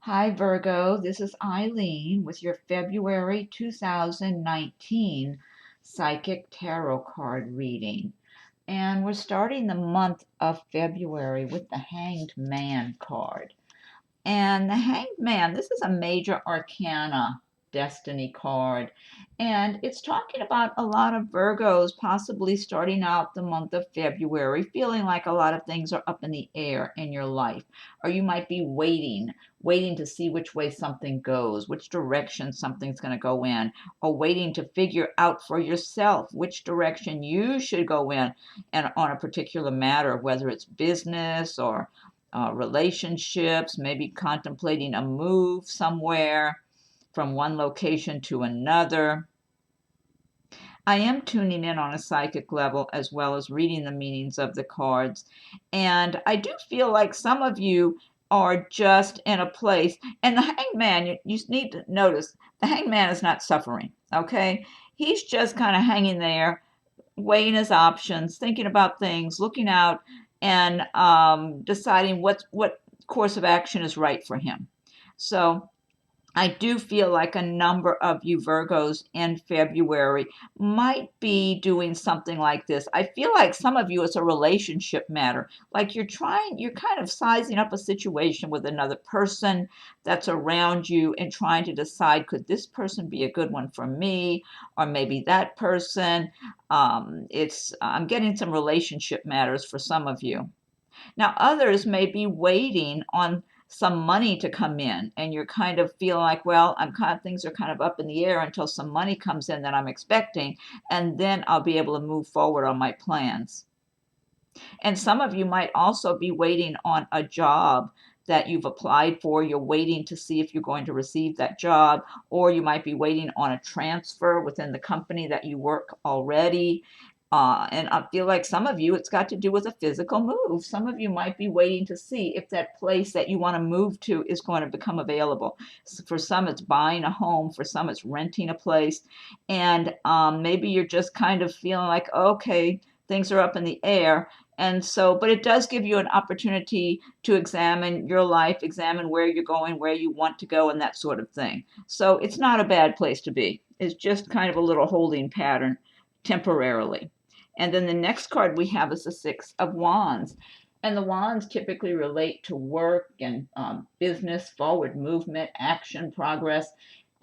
Hi Virgo, this is Eileen with your February 2019 Psychic Tarot card reading. And we're starting the month of February with the Hanged Man card. And the Hanged Man, this is a major arcana destiny card. And it's talking about a lot of Virgos possibly starting out the month of February feeling like a lot of things are up in the air in your life. Or you might be waiting to see which way something goes, which direction something's going to go in, or waiting to figure out for yourself which direction you should go in and on a particular matter, whether it's business or relationships, maybe contemplating a move somewhere from one location to another. I am tuning in on a psychic level as well as reading the meanings of the cards. And I do feel like some of you are just in a place, and the hangman, you need to notice the hangman is not suffering, okay? He's just kind of hanging there, weighing his options, thinking about things, looking out, and deciding what course of action is right for him. So I do feel like a number of you Virgos in February might be doing something like this. I feel like some of you it's a relationship matter. Like you're kind of sizing up a situation with another person that's around you and trying to decide, could this person be a good one for me? Or maybe that person. I'm getting some relationship matters for some of you. Now, others may be waiting on some money to come in, and you're kind of feeling like, well, things are kind of up in the air until some money comes in that I'm expecting, and then I'll be able to move forward on my plans. And some of you might also be waiting on a job that you've applied for. You're waiting to see if you're going to receive that job, or you might be waiting on a transfer within the company that you work already. And I feel like some of you, it's got to do with a physical move. Some of you might be waiting to see if that place that you want to move to is going to become available. So for some, it's buying a home. For some, it's renting a place. And maybe you're just kind of feeling like, okay, things are up in the air. And so, but it does give you an opportunity to examine your life, examine where you're going, where you want to go, and that sort of thing. So it's not a bad place to be. It's just kind of a little holding pattern temporarily. And then the next card we have is the Six of Wands. And the wands typically relate to work and business, forward movement, action, progress.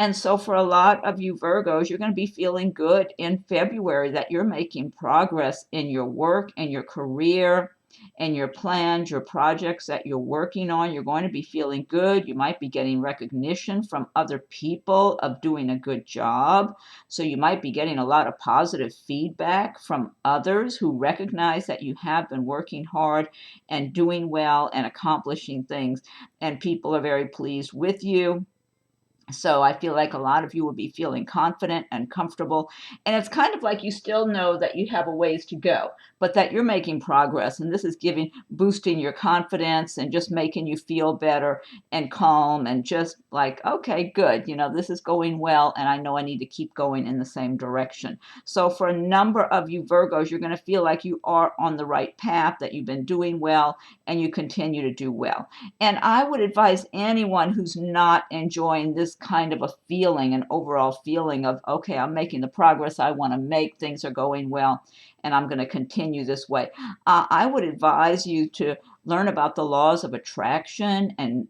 And so for a lot of you Virgos, you're going to be feeling good in February that you're making progress in your work and your career and your plans, your projects that you're working on. You're going to be feeling good. You might be getting recognition from other people of doing a good job. So you might be getting a lot of positive feedback from others who recognize that you have been working hard and doing well and accomplishing things. And people are very pleased with you. So I feel like a lot of you will be feeling confident and comfortable. And it's kind of like you still know that you have a ways to go, but that you're making progress. And this is boosting your confidence and just making you feel better and calm and just like, okay, good. This is going well. And I know I need to keep going in the same direction. So for a number of you Virgos, you're going to feel like you are on the right path, that you've been doing well and you continue to do well. And I would advise anyone who's not enjoying this kind of a feeling, an overall feeling of, okay, I'm making the progress I want to make, things are going well, and I'm going to continue this way. I would advise you to learn about the laws of attraction and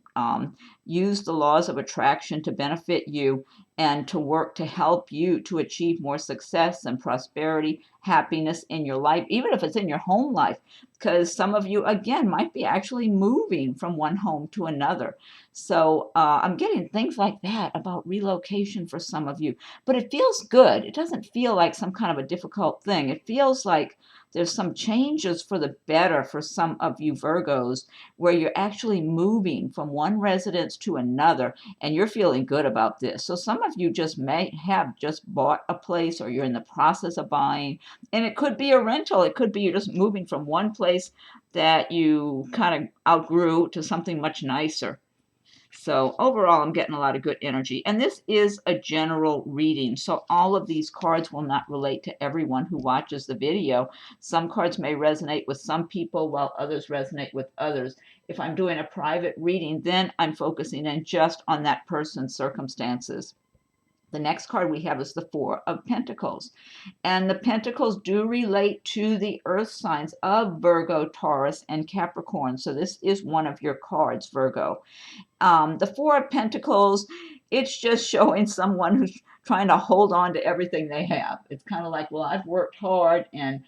use the laws of attraction to benefit you and to work to help you to achieve more success and prosperity, happiness in your life, even if it's in your home life, because some of you, again, might be actually moving from one home to another. So I'm getting things like that about relocation for some of you, but it feels good. It doesn't feel like some kind of a difficult thing. It feels like there's some changes for the better for some of you Virgos, where you're actually moving from one residence to another, and you're feeling good about this. So some of you just may have just bought a place, or you're in the process of buying, and it could be a rental. It could be you're just moving from one place that you kind of outgrew to something much nicer. So overall, I'm getting a lot of good energy. And this is a general reading. So all of these cards will not relate to everyone who watches the video. Some cards may resonate with some people while others resonate with others. If I'm doing a private reading, then I'm focusing in just on that person's circumstances. The next card we have is the Four of Pentacles. And the Pentacles do relate to the earth signs of Virgo, Taurus, and Capricorn. So this is one of your cards, Virgo. The Four of Pentacles, it's just showing someone who's trying to hold on to everything they have. It's kind of like, well, I've worked hard and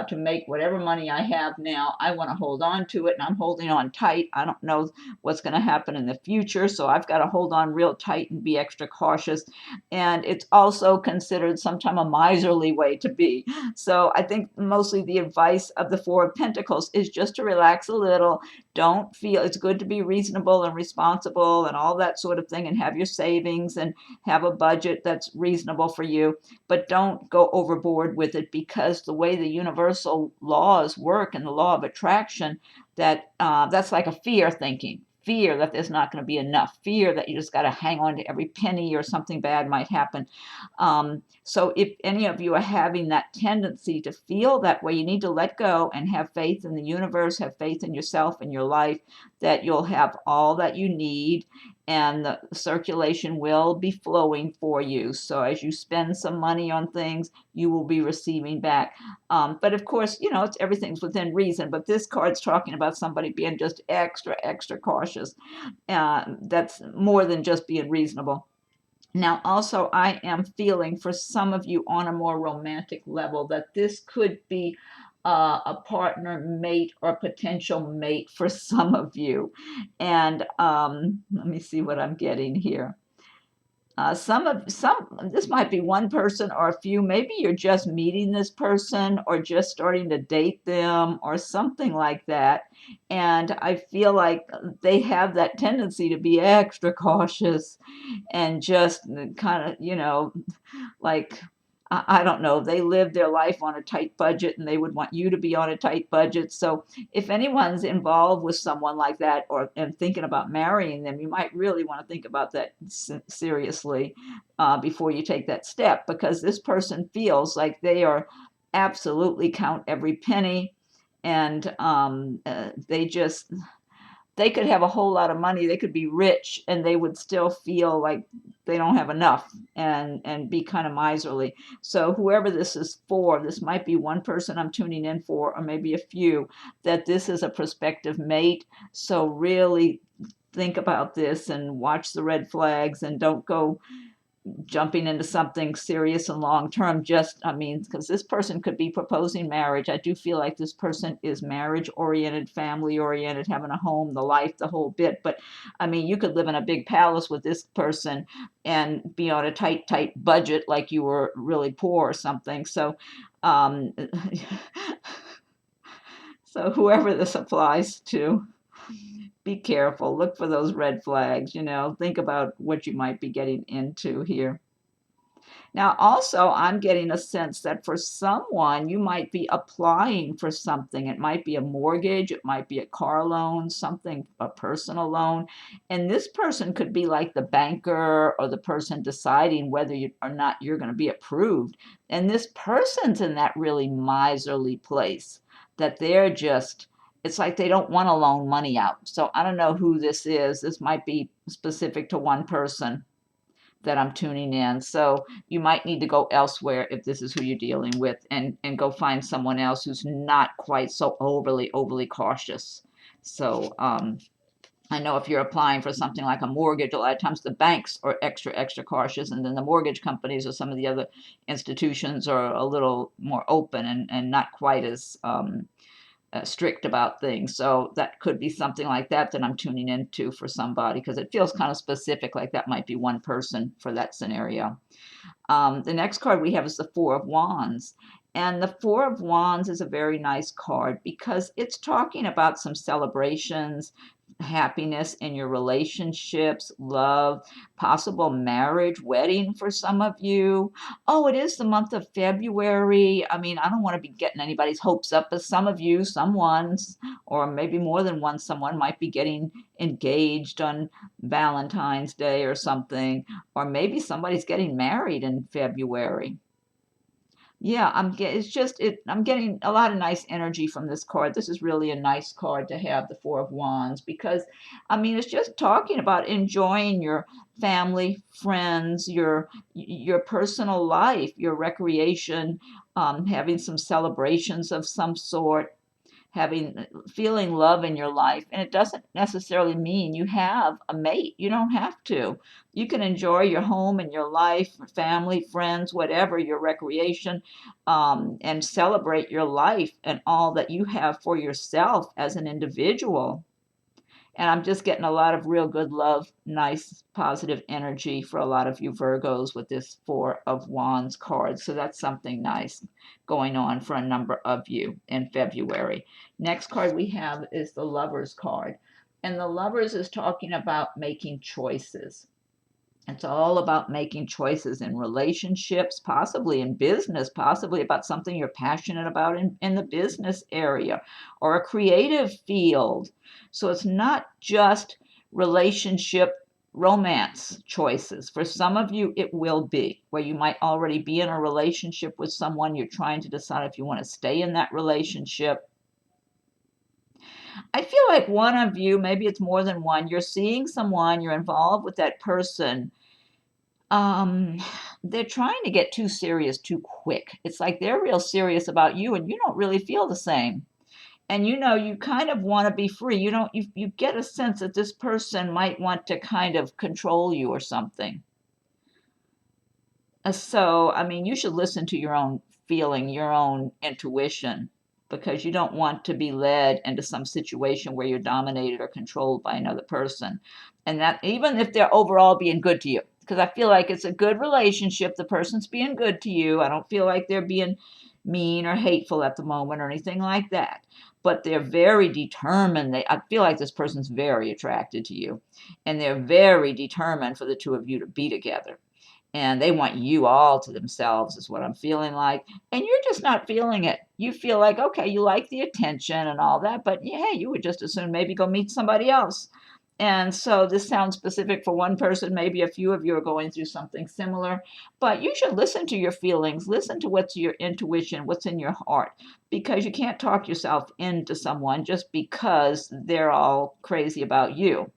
to make whatever money I have now, I want to hold on to it, and I'm holding on tight. I don't know what's going to happen in the future, so I've got to hold on real tight and be extra cautious. And it's also considered sometimes a miserly way to be. So I think mostly the advice of the Four of Pentacles is just to relax a little. Don't feel, it's good to be reasonable and responsible and all that sort of thing, and have your savings and have a budget that's reasonable for you, but don't go overboard with it, because the way the universal laws work and the law of attraction, that's like a fear thinking. Fear that there's not going to be enough, fear that you just got to hang on to every penny or something bad might happen. So if any of you are having that tendency to feel that way, you need to let go and have faith in the universe, have faith in yourself and your life, that you'll have all that you need and the circulation will be flowing for you. So as you spend some money on things, you will be receiving back. But of course, it's everything's within reason. But this card's talking about somebody being just extra, extra cautious. That's more than just being reasonable. Now, also, I am feeling for some of you on a more romantic level that this could be a partner, mate, or potential mate for some of you. And let me see what I'm getting here. This might be one person or a few. Maybe you're just meeting this person or just starting to date them or something like that. And I feel like they have that tendency to be extra cautious and just kind of, like, I don't know, they live their life on a tight budget and they would want you to be on a tight budget. So if anyone's involved with someone like that and thinking about marrying them, you might really want to think about that seriously before you take that step, because this person feels like they are absolutely count every penny, and they could have a whole lot of money, they could be rich, and they would still feel like they don't have enough and be kind of miserly. So whoever this is for, this might be one person I'm tuning in for, or maybe a few, that this is a prospective mate. So really think about this and watch the red flags, and don't go jumping into something serious and long term, because this person could be proposing marriage. I do feel like this person is marriage oriented, family oriented, having a home, the life, the whole bit. But you could live in a big palace with this person and be on a tight budget, like you were really poor or something. So so whoever this applies to, be careful, look for those red flags, think about what you might be getting into here. Now, also, I'm getting a sense that for someone, you might be applying for something. It might be a mortgage, it might be a car loan, something, a personal loan. And this person could be like the banker or the person deciding whether or not you're going to be approved. And this person's in that really miserly place that they're just, it's like they don't want to loan money out. So I don't know who this is. This might be specific to one person that I'm tuning in. So you might need to go elsewhere if this is who you're dealing with, and go find someone else who's not quite so overly cautious. So I know if you're applying for something like a mortgage, a lot of times the banks are extra cautious, and then the mortgage companies or some of the other institutions are a little more open and not quite as strict about things. So that could be something like that I'm tuning into for somebody, because it feels kind of specific, like that might be one person for that scenario. The next card we have is the Four of Wands. And the Four of Wands is a very nice card because it's talking about some celebrations, happiness in your relationships, love, possible marriage, wedding for some of you. Oh, it is the month of February. I don't want to be getting anybody's hopes up, but some of you, someone's, or maybe more than one someone, might be getting engaged on Valentine's Day or something, or maybe somebody's getting married in February. Yeah, I'm getting a lot of nice energy from this card. This is really a nice card to have, the Four of Wands, because I mean it's just talking about enjoying your family, friends, your personal life, your recreation, having some celebrations of some sort, having feeling love in your life. And it doesn't necessarily mean you have a mate. You don't have to. You can enjoy your home and your life, family, friends, whatever, your recreation, and celebrate your life and all that you have for yourself as an individual. And I'm just getting a lot of real good love, nice, positive energy for a lot of you Virgos with this Four of Wands card. So that's something nice going on for a number of you in February. Next card we have is the Lovers card. And the Lovers is talking about making choices. It's all about making choices in relationships, possibly in business, possibly about something you're passionate about in the business area or a creative field. So it's not just relationship romance choices. For some of you, it will be where you might already be in a relationship with someone. You're trying to decide if you want to stay in that relationship. I feel like one of you, maybe it's more than one, you're seeing someone, you're involved with that person, um, they're trying to get too serious too quick. It's like they're real serious about you and you don't really feel the same. And you kind of want to be free. You get a sense that this person might want to kind of control you or something. So, I mean, you should listen to your own feeling, your own intuition, because you don't want to be led into some situation where you're dominated or controlled by another person. And that even if they're overall being good to you, because I feel like it's a good relationship, the person's being good to you. I don't feel like they're being mean or hateful at the moment or anything like that. But they're very determined. I feel like this person's very attracted to you, and they're very determined for the two of you to be together, and they want you all to themselves is what I'm feeling like, and you're just not feeling it. You feel like, okay, you like the attention and all that, but yeah, hey, you would just as soon maybe go meet somebody else. And so this sounds specific for one person. Maybe a few of you are going through something similar, but you should listen to your feelings, listen to what's your intuition, what's in your heart, because you can't talk yourself into someone just because they're all crazy about you.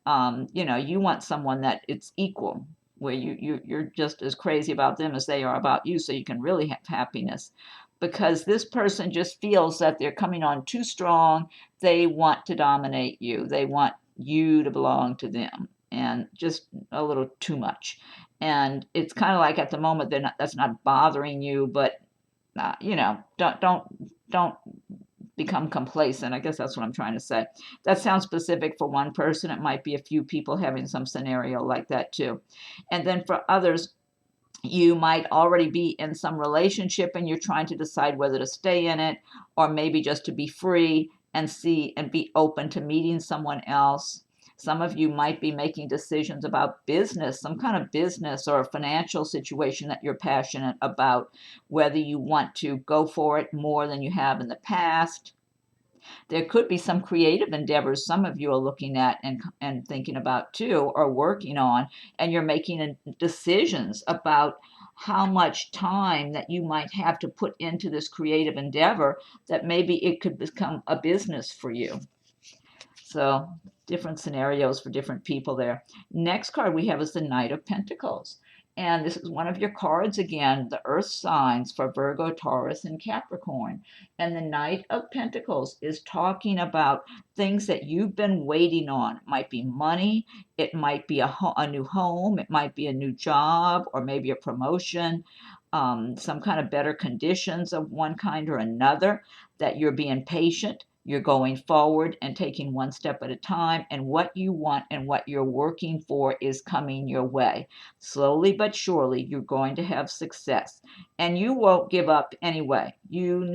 You want someone that it's equal, where you're just as crazy about them as they are about you, so you can really have happiness. Because this person just feels that they're coming on too strong. They want to dominate you. They want you to belong to them, and just a little too much. And it's kind of like at the moment that's not bothering you, but don't become complacent. I guess that's what I'm trying to say. That sounds specific for one person. It might be a few people having some scenario like that too. And then for others, you might already be in some relationship and you're trying to decide whether to stay in it or maybe just to be free and see and be open to meeting someone else. Some of you might be making decisions about business, some kind of business or a financial situation that you're passionate about, whether you want to go for it more than you have in the past. There could be some creative endeavors some of you are looking at and thinking about too, or working on, and you're making decisions about how much time that you might have to put into this creative endeavor, that maybe it could become a business for you. So different scenarios for different people there. Next card we have is the Knight of Pentacles. And this is one of your cards again, the earth signs for Virgo, Taurus, and Capricorn. And the Knight of Pentacles is talking about things that you've been waiting on. It might be money, it might be a new home, it might be a new job, or maybe a promotion, some kind of better conditions of one kind or another, that you're being patient, you're going forward and taking one step at a time, and what you want and what you're working for is coming your way. Slowly but surely, you're going to have success, and you won't give up anyway. You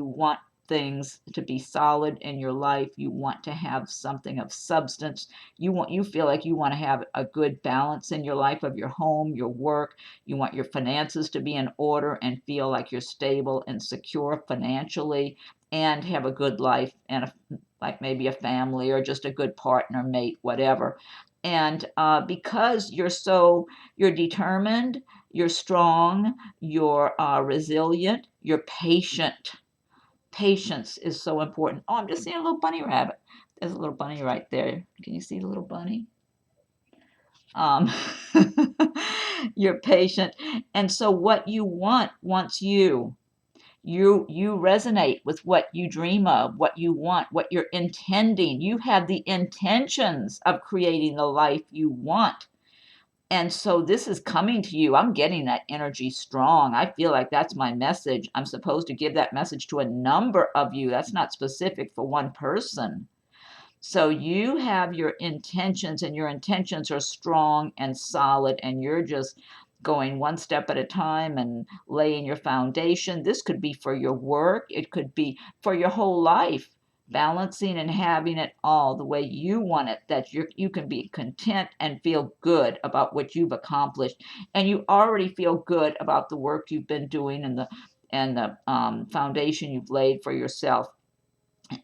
want things to be solid in your life. You want to have something of substance. You feel like you want to have a good balance in your life of your home, your work. You want your finances to be in order and feel like you're stable and secure financially, and have a good life and like maybe a family or just a good partner, mate, whatever. And because you're determined, You're strong, you're resilient, you're patient. Patience is so important. Oh, I'm just seeing a little bunny rabbit. There's a little bunny right there. Can you see the little bunny? Um, you're patient. And so what you want wants you. You resonate with what you dream of, what you want, what you're intending. You have the intentions of creating the life you want. And so this is coming to you. I'm getting that energy strong. I feel like that's my message. I'm supposed to give that message to a number of you. That's not specific for one person. So you have your intentions, and your intentions are strong and solid, and you're just going one step at a time and laying your foundation. This could be for your work, it could be for your whole life, balancing and having it all the way you want it, that you can be content and feel good about what you've accomplished, and you already feel good about the work you've been doing and the foundation you've laid for yourself.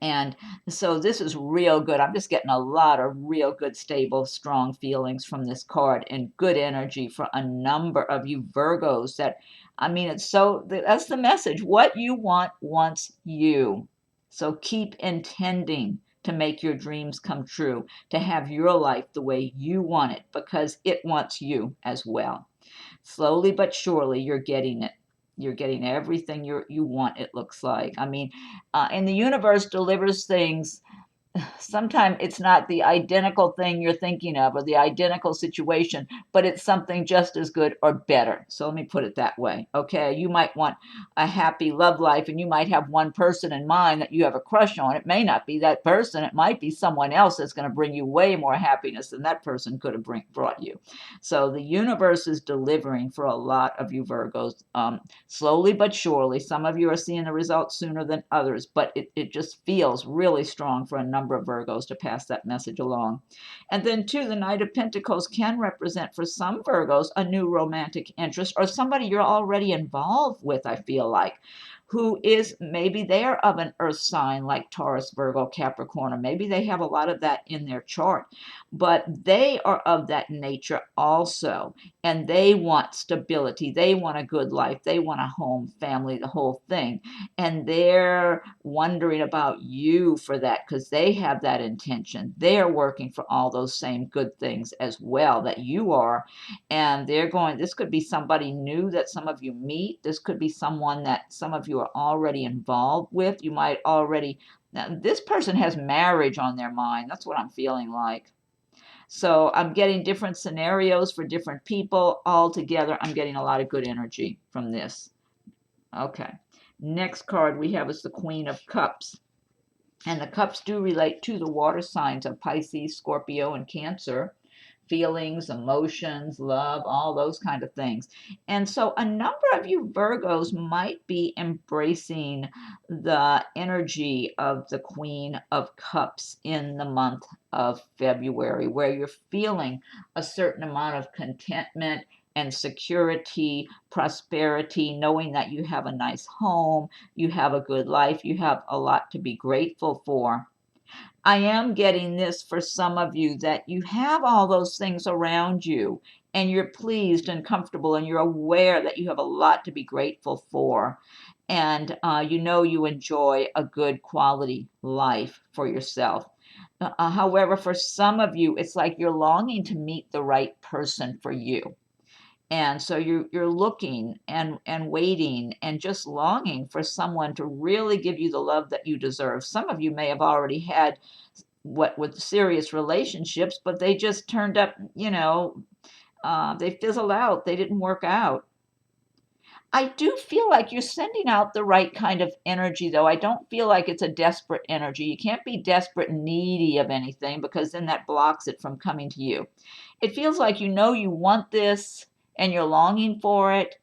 And so this is real good. I'm just getting a lot of real good, stable, strong feelings from this card, and good energy for a number of you Virgos. That, I mean, it's so, that's the message. What you want wants you. So keep intending to make your dreams come true, to have your life the way you want it, because it wants you as well. Slowly but surely, you're getting it. You're getting everything you want, it looks like. I mean, and the universe delivers things. Sometimes it's not the identical thing you're thinking of or the identical situation, but it's something just as good or better. So let me put it that way. Okay. You might want a happy love life, and you might have one person in mind that you have a crush on. It may not be that person. It might be someone else that's going to bring you way more happiness than that person could have brought you. So the universe is delivering for a lot of you Virgos, slowly but surely. Some of you are seeing the results sooner than others, but it just feels really strong for a number of Virgos to pass that message along. And then too, the Knight of Pentacles can represent for some Virgos a new romantic interest, or somebody you're already involved with, I feel like, who is, maybe they're of an earth sign like Taurus, Virgo, Capricorn, or maybe they have a lot of that in their chart, but they are of that nature also, and they want stability, they want a good life, they want a home, family, the whole thing, and they're wondering about you for that, because they have that intention. They're working for all those same good things as well that you are, and they're going, this could be somebody new that some of you meet, this could be someone that some of you are already involved with. You might already, now this person has marriage on their mind. That's what I'm feeling like. So I'm getting different scenarios for different people. All together, I'm getting a lot of good energy from this. Okay. Next card we have is the Queen of Cups. And the cups do relate to the water signs of Pisces, Scorpio, and Cancer. Feelings, emotions, love, all those kind of things. And so a number of you Virgos might be embracing the energy of the Queen of Cups in the month of February, where you're feeling a certain amount of contentment and security, prosperity, knowing that you have a nice home, you have a good life, you have a lot to be grateful for. I am getting this for some of you, that you have all those things around you, and you're pleased and comfortable, and you're aware that you have a lot to be grateful for. And you know you enjoy a good quality life for yourself. However, for some of you, it's like you're longing to meet the right person for you. And so you're looking and waiting and just longing for someone to really give you the love that you deserve. Some of you may have already had what with serious relationships, but they just turned up, they fizzled out. They didn't work out. I do feel like you're sending out the right kind of energy, though. I don't feel like it's a desperate energy. You can't be desperate and needy of anything, because then that blocks it from coming to you. It feels like you know you want this and you're longing for it,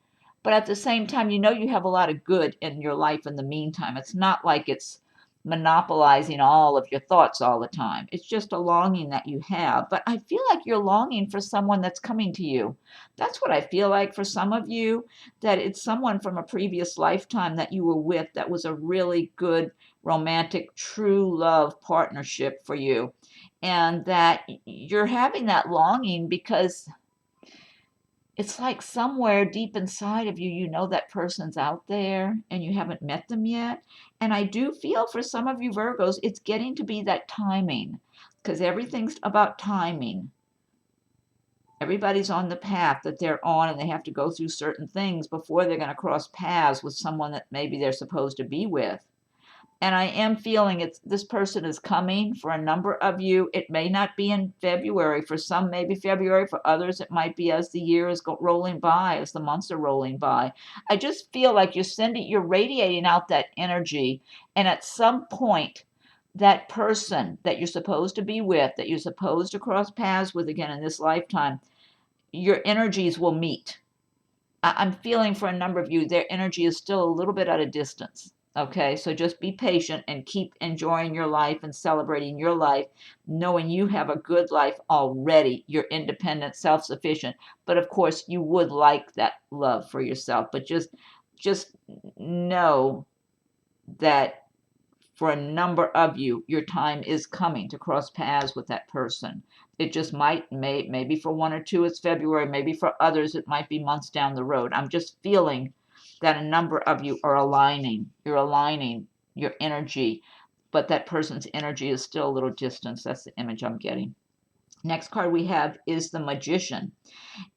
but at the same time, you know you have a lot of good in your life in the meantime. It's not like it's monopolizing all of your thoughts all the time. It's just a longing that you have. But I feel like you're longing for someone that's coming to you. That's what I feel like for some of you, that it's someone from a previous lifetime that you were with that was a really good, romantic, true love partnership for you. And that you're having that longing because it's like somewhere deep inside of you, you know that person's out there and you haven't met them yet. And I do feel for some of you Virgos, it's getting to be that timing, because everything's about timing. Everybody's on the path that they're on, and they have to go through certain things before they're going to cross paths with someone that maybe they're supposed to be with. And I am feeling this person is coming for a number of you. It may not be in February. For some, maybe February. For others, it might be as the year is rolling by, as the months are rolling by. I just feel like you're radiating out that energy. And at some point, that person that you're supposed to be with, that you're supposed to cross paths with again in this lifetime, your energies will meet. I'm feeling for a number of you, their energy is still a little bit at a distance. Okay, so just be patient and keep enjoying your life and celebrating your life, knowing you have a good life already. You're independent, self-sufficient, but of course you would like that love for yourself. But just know that for a number of you, your time is coming to cross paths with that person. It just maybe for one or two it's February, maybe for others it might be months down the road. I'm just feeling that a number of you are aligning. You're aligning your energy, but that person's energy is still a little distance. That's the image I'm getting. Next card we have is the Magician.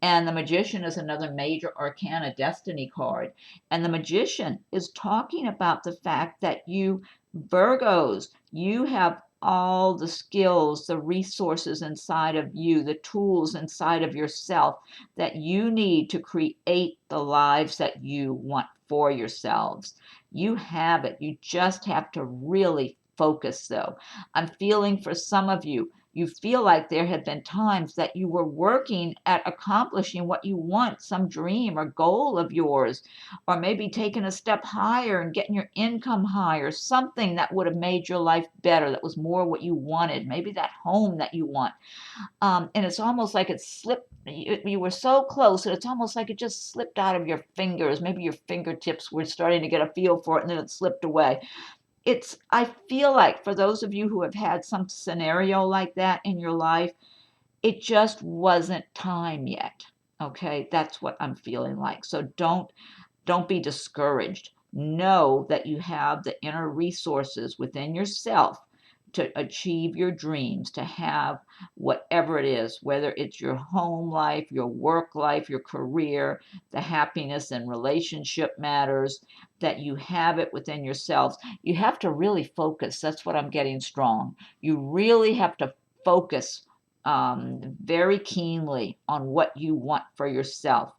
And the Magician is another major arcana destiny card. And the Magician is talking about the fact that you Virgos, you have all the skills, the resources inside of you, the tools inside of yourself that you need to create the lives that you want for yourselves. You have it. You just have to really focus, though. I'm feeling for some of you, you feel like there have been times that you were working at accomplishing what you want, some dream or goal of yours, or maybe taking a step higher and getting your income higher, something that would have made your life better, that was more what you wanted, maybe that home that you want. And it's almost like it slipped. You were so close, and it's almost like it just slipped out of your fingers. Maybe your fingertips were starting to get a feel for it, and then it slipped away. I feel like for those of you who have had some scenario like that in your life, it just wasn't time yet. Okay, that's what I'm feeling like. So don't be discouraged. Know that you have the inner resources within yourself to achieve your dreams, to have whatever it is, whether it's your home life, your work life, your career, the happiness and relationship matters, that you have it within yourselves. You have to really focus. That's what I'm getting strong. You really have to focus very keenly on what you want for yourself.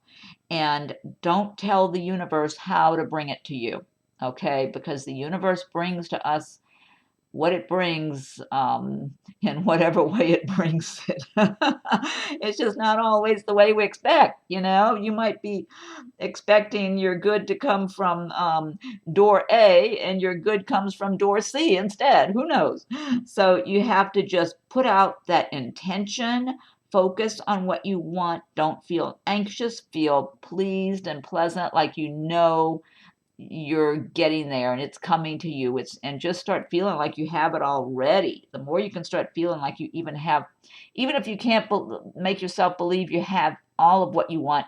And don't tell the universe how to bring it to you, okay? Because the universe brings to us what it brings in whatever way it brings it. It's just not always the way we expect, you know? You might be expecting your good to come from door A and your good comes from door C instead. Who knows? So you have to just put out that intention. Focus on what you want. Don't feel anxious. Feel pleased and pleasant, like you know you're getting there and it's coming to you. And just start feeling like you have it already. The more you can start feeling like you even have, even if you can't make yourself believe you have all of what you want,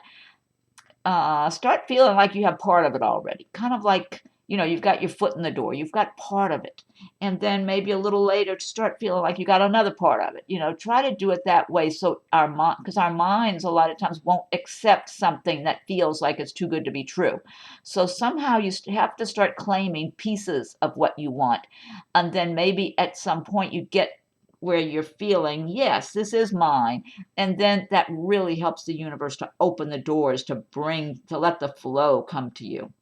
start feeling like you have part of it already. Kind of like, you've got your foot in the door, you've got part of it. And then maybe a little later, start feeling like you got another part of it. Try to do it that way, so because our minds a lot of times won't accept something that feels like it's too good to be true. So somehow you have to start claiming pieces of what you want. And then maybe at some point you get where you're feeling, yes, this is mine. And then that really helps the universe to open the doors to let the flow come to you.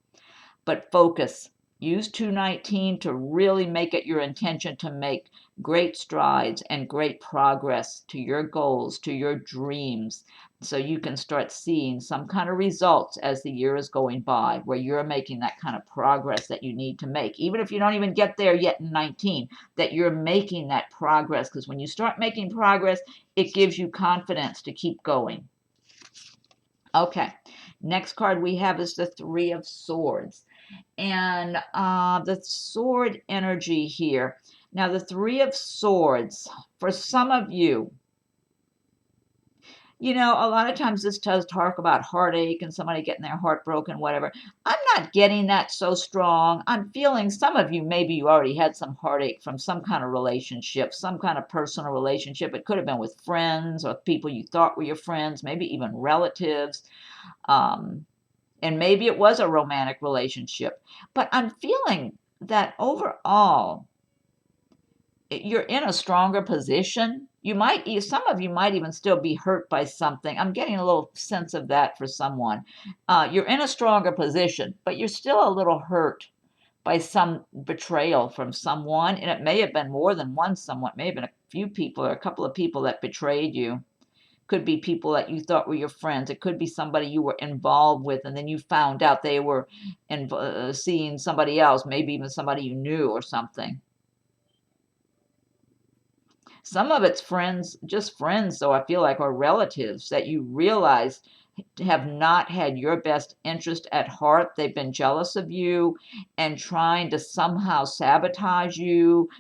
But focus. Use 219 to really make it your intention to make great strides and great progress to your goals, to your dreams, so you can start seeing some kind of results as the year is going by, where you're making that kind of progress that you need to make. Even if you don't even get there yet in 19, that you're making that progress, because when you start making progress, it gives you confidence to keep going. Okay, next card we have is the Three of Swords. And the sword energy here. Now, the Three of Swords, for some of you, You know, a lot of times this does talk about heartache and somebody getting their heart broken, whatever. I'm not getting that so strong. I'm feeling some of you, maybe you already had some heartache from some kind of relationship, some kind of personal relationship. It could have been with friends or people you thought were your friends, maybe even relatives. Um, and maybe it was a romantic relationship. But I'm feeling that overall, you're in a stronger position. You might, some of you might even still be hurt by something. I'm getting a little sense of that for someone. You're in a stronger position, but you're still a little hurt by some betrayal from someone. And it may have been more than one someone. It may have been a few people or a couple of people that betrayed you. Could be people that you thought were your friends. It could be somebody you were involved with, and then you found out they were seeing somebody else, maybe even somebody you knew or something. Some of it's friends, just friends, so I feel like, or relatives that you realize have not had your best interest at heart. They've been jealous of you and trying to somehow sabotage you,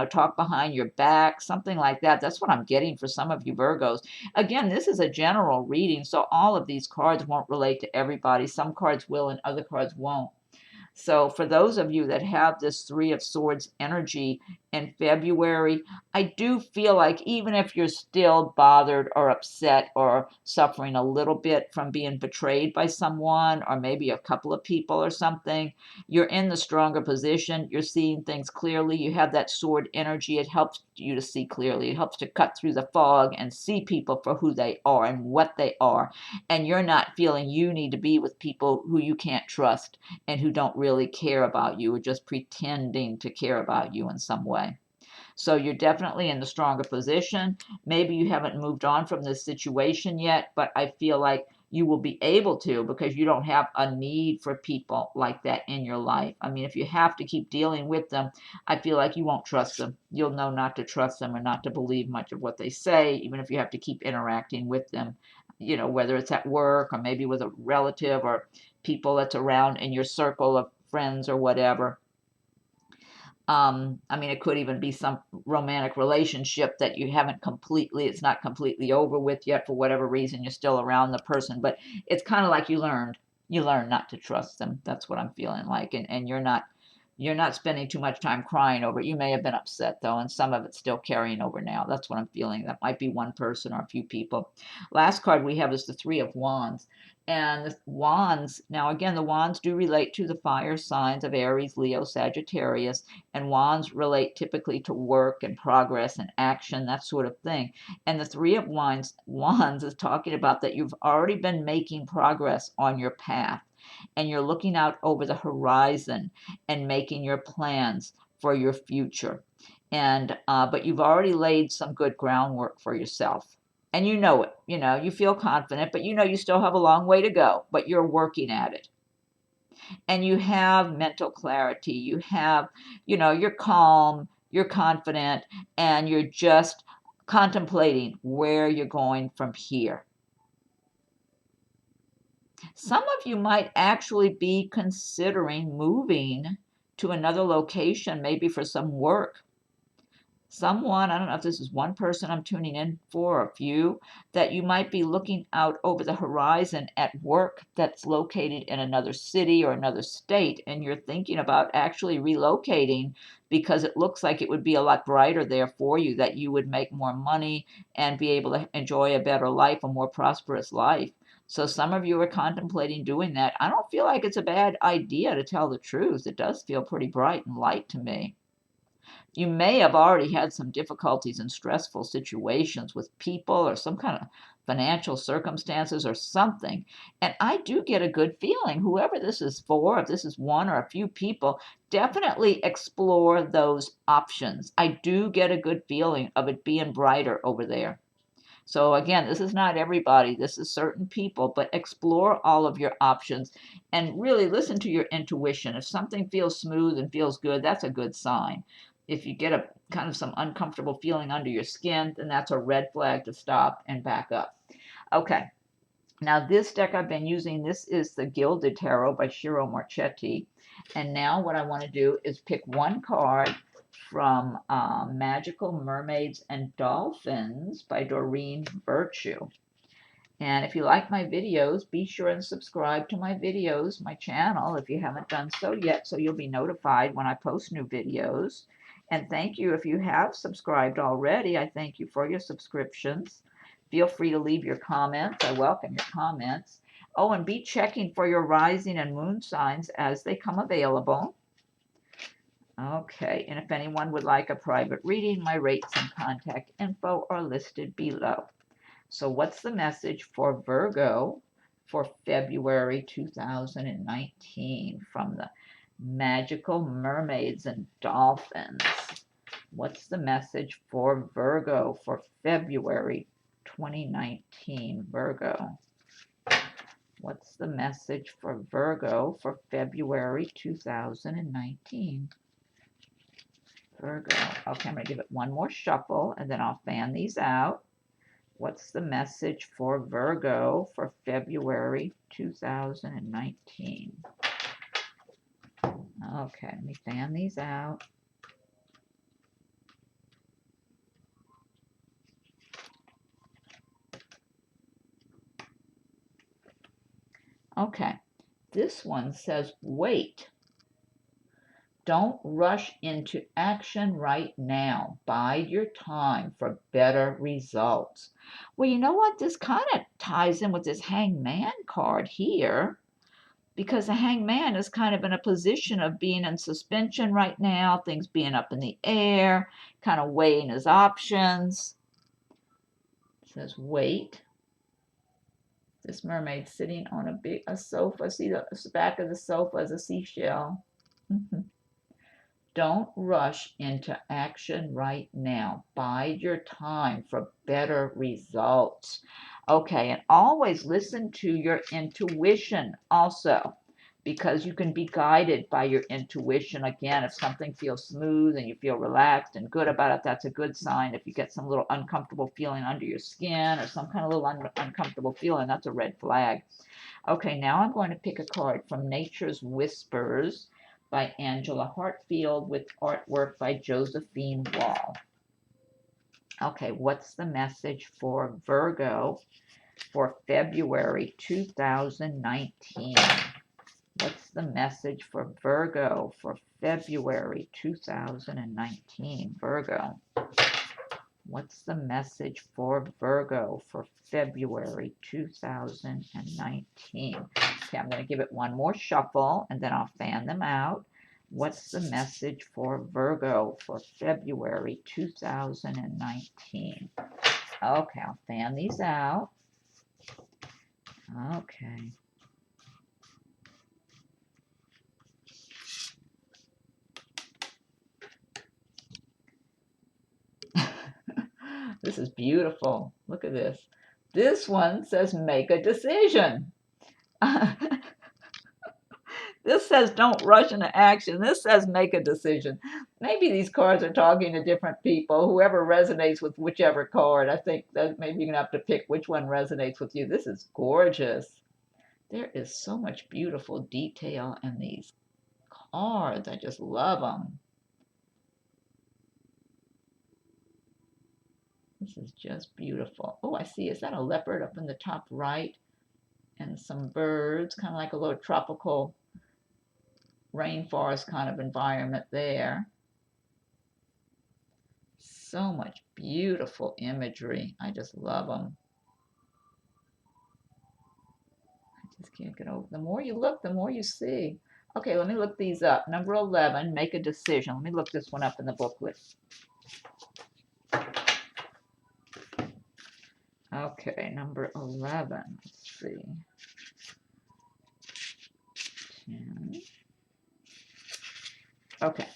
talk behind your back, something like that. That's what I'm getting for some of you Virgos. Again, this is a general reading, so all of these cards won't relate to everybody. Some cards will and other cards won't. So for those of you that have this Three of Swords energy in February, I do feel like even if you're still bothered or upset or suffering a little bit from being betrayed by someone or maybe a couple of people or something, you're in the stronger position. You're seeing things clearly. You have that sword energy. It helps you to see clearly. It helps to cut through the fog and see people for who they are and what they are. And you're not feeling you need to be with people who you can't trust and who don't really care about you or just pretending to care about you in some way. So you're definitely in the stronger position. Maybe you haven't moved on from this situation yet, but I feel like you will be able to because you don't have a need for people like that in your life. I mean, if you have to keep dealing with them, I feel like you won't trust them. You'll know not to trust them or not to believe much of what they say, even if you have to keep interacting with them, whether it's at work or maybe with a relative or people that's around in your circle of friends or whatever. I mean, it could even be some romantic relationship that you haven't completely, it's not completely over with yet for whatever reason. You're still around the person, but it's kind of like you learn not to trust them. That's what I'm feeling like. And you're not spending too much time crying over it. You may have been upset though, and some of it's still carrying over now. That's what I'm feeling. That might be one person or a few people. Last card we have is the Three of Wands. And the wands, now again, the wands do relate to the fire signs of Aries, Leo, Sagittarius, and wands relate typically to work and progress and action, that sort of thing. And the Three of Wands is talking about that you've already been making progress on your path and you're looking out over the horizon and making your plans for your future. And but you've already laid some good groundwork for yourself. And you know it, you feel confident, but you still have a long way to go, but you're working at it. And you have mental clarity. You have, you're calm, you're confident, and you're just contemplating where you're going from here. Some of you might actually be considering moving to another location, maybe for some work. Someone, I don't know if this is one person I'm tuning in for, or a few, that you might be looking out over the horizon at work that's located in another city or another state, and you're thinking about actually relocating because it looks like it would be a lot brighter there for you, that you would make more money and be able to enjoy a better life, a more prosperous life. So some of you are contemplating doing that. I don't feel like it's a bad idea, to tell the truth. It does feel pretty bright and light to me. You may have already had some difficulties and stressful situations with people or some kind of financial circumstances or something. And I do get a good feeling, whoever this is for, if this is one or a few people, definitely explore those options. I do get a good feeling of it being brighter over there. So again, this is not everybody, this is certain people, but explore all of your options and really listen to your intuition. If something feels smooth and feels good, that's a good sign. If you get a kind of some uncomfortable feeling under your skin, then that's a red flag to stop and back up. Okay. Now this deck I've been using, this is the Gilded Tarot by Ciro Marchetti. And now what I want to do is pick one card from Magical Mermaids and Dolphins by Doreen Virtue. And if you like my videos, be sure and subscribe to my videos, my channel, if you haven't done so yet, so you'll be notified when I post new videos. And thank you if you have subscribed already. I thank you for your subscriptions. Feel free to leave your comments. I welcome your comments. Oh, and be checking for your rising and moon signs as they come available. Okay, and if anyone would like a private reading, my rates and contact info are listed below. So what's the message for Virgo for February 2019 from the Magical Mermaids and Dolphins? What's the message for Virgo for February 2019, Virgo? What's the message for Virgo for February 2019? Virgo. Okay, I'm going to give it one more shuffle, and then I'll fan these out. What's the message for Virgo for February 2019? Okay, let me fan these out. Okay, this one says wait. Don't rush into action right now. Bide your time for better results. Well, you know what? This kind of ties in with this Hangman card here, because the Hangman is kind of in a position of being in suspension right now, things being up in the air, kind of weighing his options. It says wait. This mermaid sitting on a sofa. See the back of the sofa as a seashell. Don't rush into action right now. Bide your time for better results. Okay, and always listen to your intuition also, because you can be guided by your intuition. Again, if something feels smooth and you feel relaxed and good about it, that's a good sign. If you get some little uncomfortable feeling under your skin or some kind of little uncomfortable feeling, that's a red flag. Okay, now I'm going to pick a card from Nature's Whispers by Angela Hartfield with artwork by Josephine Wall. Okay, what's the message for Virgo for February 2019? What's the message for Virgo for February 2019? Virgo. What's the message for Virgo for February 2019? Okay, I'm going to give it one more shuffle, and then I'll fan them out. What's the message for Virgo for February 2019? Okay, I'll fan these out. Okay. This is beautiful. Look at this. This one says make a decision. This says don't rush into action. This says make a decision. Maybe these cards are talking to different people. Whoever resonates with whichever card. I think that maybe you're going to have to pick which one resonates with you. This is gorgeous. There is so much beautiful detail in these cards. I just love them. This is just beautiful. Oh, I see. Is that a leopard up in the top right? And some birds, kind of like a little tropical rainforest kind of environment there. So much beautiful imagery. I just love them. I just can't get over. The more you look, the more you see. Okay, let me look these up. Number 11, make a decision. Let me look this one up in the booklet. Okay, number 11. Let's see. 10. Okay.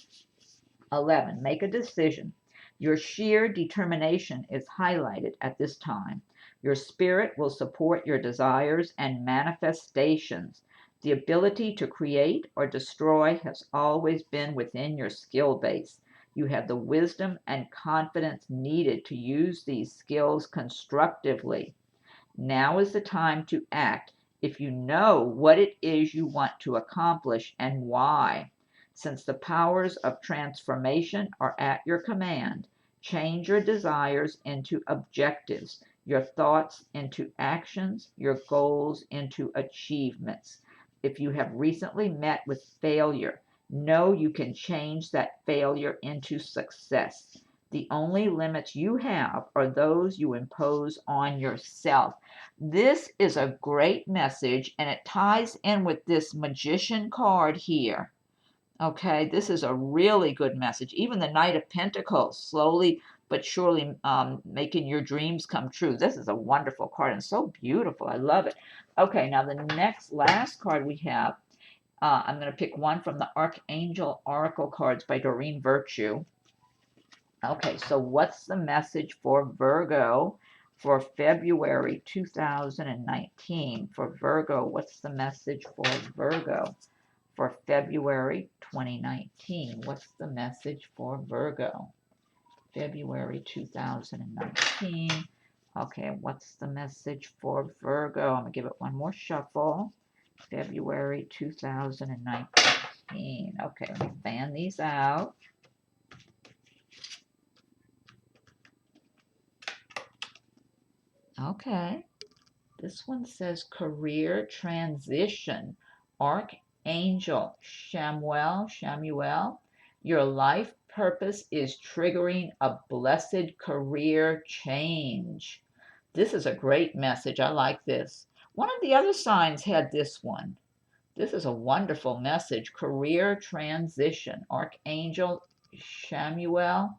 11. Make a decision. Your sheer determination is highlighted at this time. Your spirit will support your desires and manifestations. The ability to create or destroy has always been within your skill base. You have the wisdom and confidence needed to use these skills constructively. Now is the time to act if you know what it is you want to accomplish and why. Since the powers of transformation are at your command, change your desires into objectives. your thoughts into actions, your goals into achievements. If you have recently met with failure, know you can change that failure into success. The only limits you have are those you impose on yourself. This is a great message, and it ties in with this Magician card here. Okay, this is a really good message. Even the Knight of Pentacles, slowly but surely making your dreams come true. This is a wonderful card and so beautiful. I love it. Okay, now the last card we have, I'm going to pick one from the Archangel Oracle cards by Doreen Virtue. Okay, so what's the message for Virgo for February 2019? For Virgo, what's the message for Virgo for February 2019? What's the message for Virgo? February 2019. Okay, what's the message for Virgo? I'm going to give it one more shuffle. February 2019. Okay, let me fan these out. Okay, this one says career transition. Archangel Shamuel, your life purpose is triggering a blessed career change. This is a great message. I like this. One of the other signs had this one. This is a wonderful message. Career transition. Archangel Shamuel,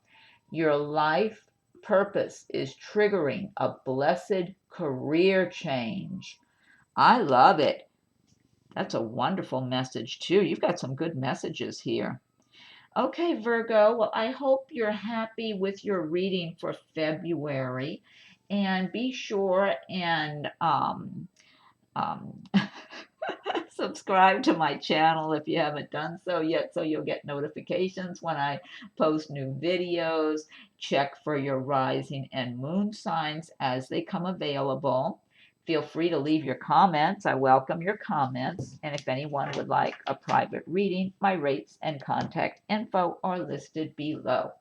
your life purpose is triggering a blessed career change. I love it. That's a wonderful message, too. You've got some good messages here. Okay, Virgo, well, I hope you're happy with your reading for February. And be sure and subscribe to my channel if you haven't done so yet, so you'll get notifications when I post new videos. Check for your rising and moon signs as they come available. Feel free to leave your comments. I welcome your comments. And if anyone would like a private reading, my rates and contact info are listed below.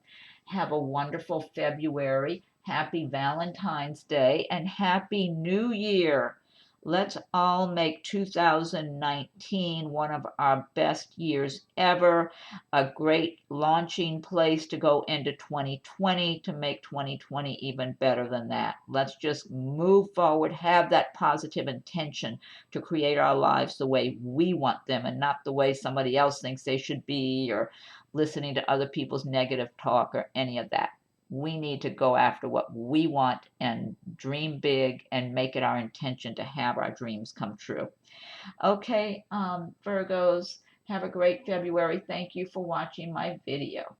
Have a wonderful February. Happy Valentine's Day and Happy New Year. Let's all make 2019 one of our best years ever, a great launching place to go into 2020 to make 2020 even better than that. Let's just move forward, have that positive intention to create our lives the way we want them and not the way somebody else thinks they should be, or listening to other people's negative talk or any of that. We need to go after what we want and dream big and make it our intention to have our dreams come true. Okay, Virgos, have a great February. Thank you for watching my video.